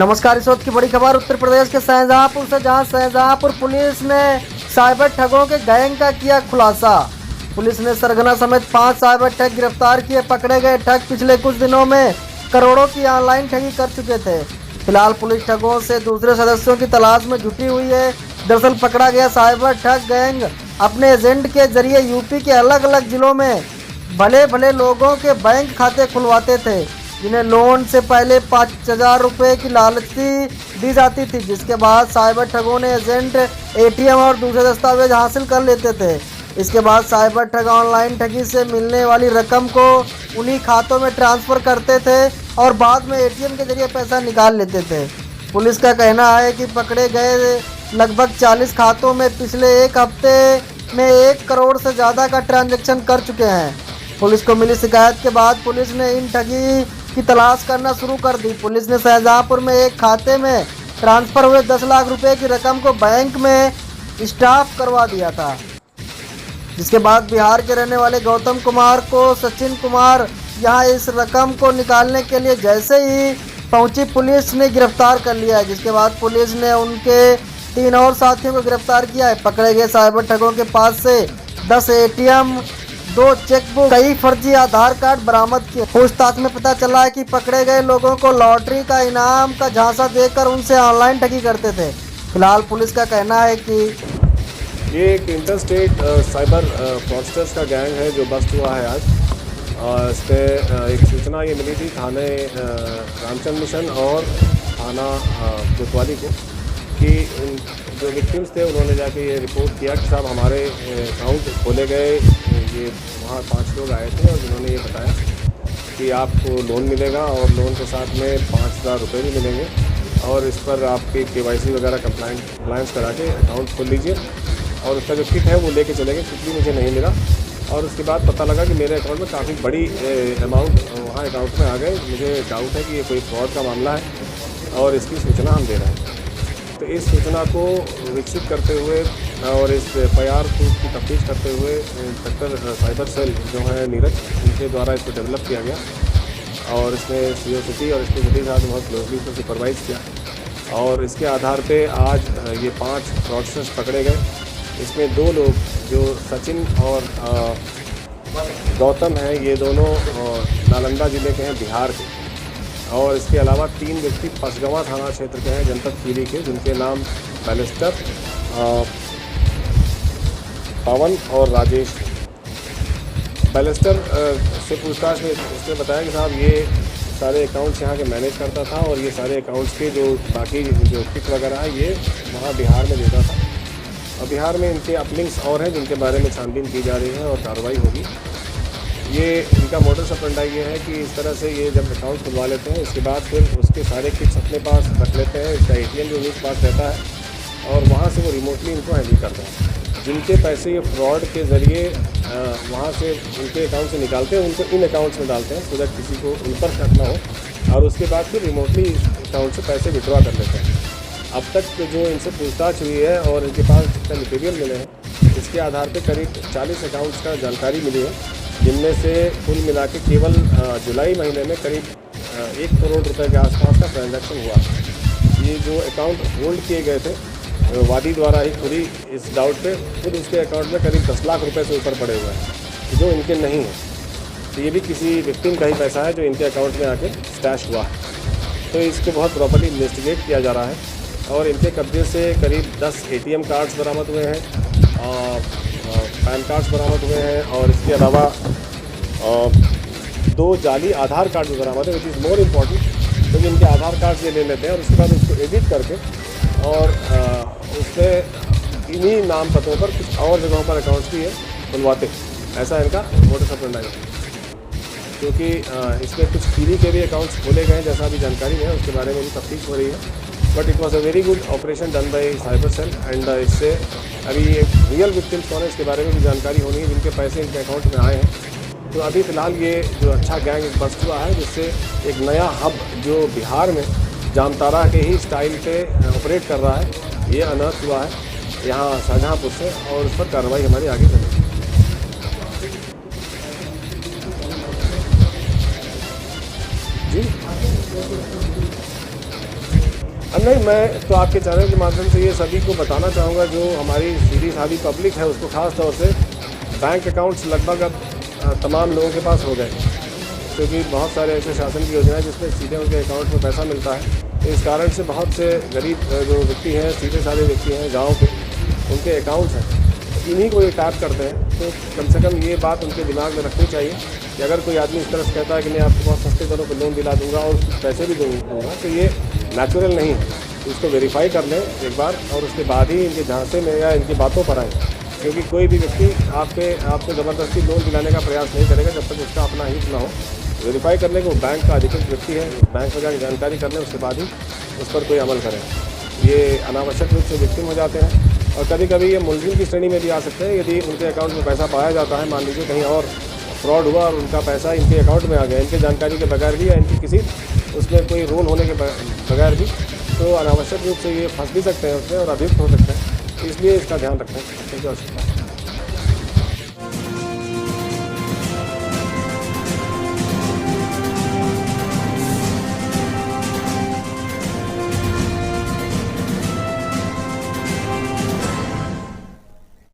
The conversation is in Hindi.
नमस्कार। इस वक्त की बड़ी खबर उत्तर प्रदेश के शाहजहांपुर से, जहां शाहजहांपुर पुलिस ने साइबर ठगों के गैंग का किया खुलासा। पुलिस ने सरगना समेत 5 साइबर ठग गिरफ्तार किए। पकड़े गए ठग पिछले कुछ दिनों में करोड़ों की ऑनलाइन ठगी कर चुके थे। फिलहाल पुलिस ठगों से दूसरे सदस्यों की तलाश में जुटी हुई है। दरअसल पकड़ा गया साइबर ठग गैंग अपने एजेंट के जरिए यूपी के अलग अलग जिलों में भले भले लोगों के बैंक खाते खुलवाते थे, जिन्हें लोन से पहले 5,000 रुपये की लालच दी जाती थी, जिसके बाद साइबर ठगों ने एजेंट, एटीएम और दूसरे दस्तावेज हासिल कर लेते थे। इसके बाद साइबर ठग ऑनलाइन ठगी से मिलने वाली रकम को उन्हीं खातों में ट्रांसफ़र करते थे और बाद में एटीएम के जरिए पैसा निकाल लेते थे। पुलिस का कहना है कि पकड़े गए लगभग 40 खातों में पिछले एक हफ्ते में 1 करोड़ से ज़्यादा का ट्रांजैक्शन कर चुके हैं। पुलिस को मिली शिकायत के बाद पुलिस ने इन ठगी की तलाश करना शुरू कर दी। पुलिस ने शाहजहांपुर में एक खाते में ट्रांसफ़र हुए 10 लाख रुपए की रकम को बैंक में स्टाफ करवा दिया था, जिसके बाद बिहार के रहने वाले गौतम कुमार को सचिन कुमार यहां इस रकम को निकालने के लिए जैसे ही पहुंची, पुलिस ने गिरफ्तार कर लिया है। जिसके बाद पुलिस ने उनके 3 और साथियों को गिरफ्तार किया है। पकड़े गए साइबर ठगों के पास से 10 एटीएम, 2 चेकबुक, कई फर्जी आधार कार्ड बरामद किए। पूछताछ में पता चला है कि पकड़े गए लोगों को लॉटरी का इनाम का झांसा देकर उनसे ऑनलाइन ठगी करते थे। फिलहाल पुलिस का कहना है कि ये एक इंटरस्टेट साइबर फ्रॉडस्टर्स का गैंग है जो बस्ट हुआ है आज। इस पर एक सूचना ये मिली थी थाने रामचंद्र मिशन और थाना कोतवाली को कि जो विक्टिम्स थे उन्होंने जाके ये रिपोर्ट किया कि साहब हमारे अकाउंट खोले गए। ये वहाँ 5 लोग आए थे और जिन्होंने ये बताया कि आपको लोन मिलेगा और लोन के साथ में 5,000 रुपये भी मिलेंगे और इस पर आपकी KYC वगैरह कंप्लायंस करा के अकाउंट खोल लीजिए। और उसका जो किट है वो लेके चले गए। किट भी मुझे नहीं मिला और उसके बाद पता लगा कि मेरे अकाउंट में काफ़ी बड़ी अमाउंट वहाँ अकाउंट में आ गए। मुझे डाउट है कि ये कोई फ्रॉड का मामला है और इसकी सूचना हम दे रहे हैं। तो इस सूचना को विकसित करते हुए और इस FIR की तफ्तीश करते हुए इंस्पेक्टर साइबर सेल जो है नीरज, उनके द्वारा इसको डेवलप किया गया और इसमें CO सिटी और इसके सिटी के साथ बहुत क्लोजली इसको सुपरवाइज़ किया और इसके आधार पे आज ये 5 फ्रॉडस्टर्स पकड़े गए। इसमें 2 लोग जो सचिन और गौतम हैं, ये दोनों नालंदा ज़िले के हैं, बिहार के। और इसके अलावा 3 व्यक्ति पसगवां थाना क्षेत्र के हैं, जनपद खीरी के, जिनके नाम बैलिस्टर, पवन और राजेश। बैलिस्टर से पूछताछ में उसने बताया कि साहब ये सारे अकाउंट्स यहाँ के मैनेज करता था और ये सारे अकाउंट्स के जो बाकी जो किट वगैरह है ये वहाँ बिहार में देता था और बिहार में इनके अपलिंक्स और हैं जिनके बारे में छानबीन की जा रही है और कार्रवाई होगी। ये इनका मोडस ऑपरेंडी ये है कि इस तरह से ये जब अकाउंट खुलवा लेते हैं इसके बाद फिर उसके सारे किट्स अपने पास रख लेते हैं। इसका ATM भी उनके पास रहता है और वहाँ से वो रिमोटली इनको हैंडल करते हैं। जिनके पैसे ये फ्रॉड के ज़रिए वहाँ से उनके अकाउंट से निकालते हैं, उनको इन अकाउंट्स में डालते हैं सो दैट किसी को उन पर शक ना हो और उसके बाद फिर रिमोटली अकाउंट से पैसे विड्रॉ कर लेते हैं। अब तक जो इनसे पूछताछ हुई है और इनके पास जितना मटेरियल मिले हैं इसके आधार पे करीब 40 अकाउंट्स का जानकारी मिली है, जिनमें से कुल मिला के केवल जुलाई महीने में करीब 1 करोड़ रुपए के आसपास का ट्रांजैक्शन हुआ। ये जो अकाउंट होल्ड किए गए थे वादी द्वारा ही खुद ही इस डाउट पे खुद उसके अकाउंट में करीब 10 लाख रुपए से ऊपर पड़े हुए हैं जो इनके नहीं हैं। तो ये भी किसी विक्टिम का ही पैसा है जो इनके अकाउंट में आके स्टैश हुआ है। तो इसको बहुत प्रॉपर्ली इन्वेस्टिगेट किया जा रहा है और इनके कब्जे से करीब 10 ATM कार्ड्स बरामद हुए हैं, पैन कार्ड्स बरामद हुए हैं और इसके अलावा 2 जाली आधार कार्ड भी बरामद है, विच इज़ मोर इम्पॉर्टेंट, क्योंकि इनके आधार कार्ड ये ले लेते हैं और उसके बाद उसको एडिट करके और उसमें इन्हीं नाम पतों पर कुछ और जगहों पर अकाउंट्स भी है खुलवाते। ऐसा इनका मोडस ऑपरेंडी है, क्योंकि इसमें कुछ खीरी के भी अकाउंट्स खोले गए हैं जैसा अभी जानकारी है, उसके बारे में भी तफ्तीश हो रही है। But it was a very good operation done by cyber cell and इससे अभी एक रियल विक्टिम्स कौन है इसके बारे में भी जानकारी होनी है जिनके पैसे इनके अकाउंट में आए हैं। तो अभी फ़िलहाल ये जो अच्छा गैंग एक बस्ट हुआ है, जिससे एक नया हब जो बिहार में जामतारा के ही स्टाइल पे ऑपरेट कर रहा है, ये अनर्थ हुआ है यहाँ शाहजहांपुर से और उस पर कार्रवाई हमारी आगे चलेगी। जी नहीं, मैं तो आपके चैनल के माध्यम से ये सभी को बताना चाहूँगा, जो हमारी सीधी सादी पब्लिक है उसको ख़ास तौर से बैंक अकाउंट्स लगभग अब तमाम लोगों के पास हो गए, क्योंकि बहुत सारे ऐसे शासन की योजनाएं जिसमें सीधे उनके अकाउंट में पैसा मिलता है। इस कारण से बहुत से गरीब जो व्यक्ति हैं, सीधे साधे व्यक्ति हैं गाँव के, उनके अकाउंट्स हैं, इन्हीं को ये टैप करते हैं। तो कम से कम ये बात उनके दिमाग में रखनी चाहिए कि अगर कोई आदमी इस तरह से कहता है कि मैं आपको बहुत सस्ते दरों पर लोन दिला दूंगा और पैसे भी दूंगा, तो ये नेचुरल नहीं है। इसको वेरीफाई कर लें एक बार और उसके बाद ही इनके झांसे में या इनकी बातों पर आएँ, क्योंकि कोई भी व्यक्ति आपको ज़बरदस्ती लोन दिलाने का प्रयास नहीं करेगा जब तक उसका अपना हित ना हो। वेरीफाई करने को बैंक का अधिकृत व्यक्ति है, बैंक में जाकर जानकारी कर लें, उसके बाद ही उस पर कोई अमल करें। ये अनावश्यक रूप से विक्टिम हो जाते हैं और कभी कभी ये मुलजिम की श्रेणी में भी आ सकते हैं। यदि उनके अकाउंट में पैसा पाया जाता है, मान लीजिए कहीं और फ्रॉड हुआ और उनका पैसा इनके अकाउंट में आ गया, इनके जानकारी के बगैर भी या इनकी किसी उसमें कोई रोल होने के बगैर भी, तो अनावश्यक रूप से ये फंस भी सकते हैं उसमें और अभियुक्त हो सकते हैं। इसलिए इसका ध्यान रखें।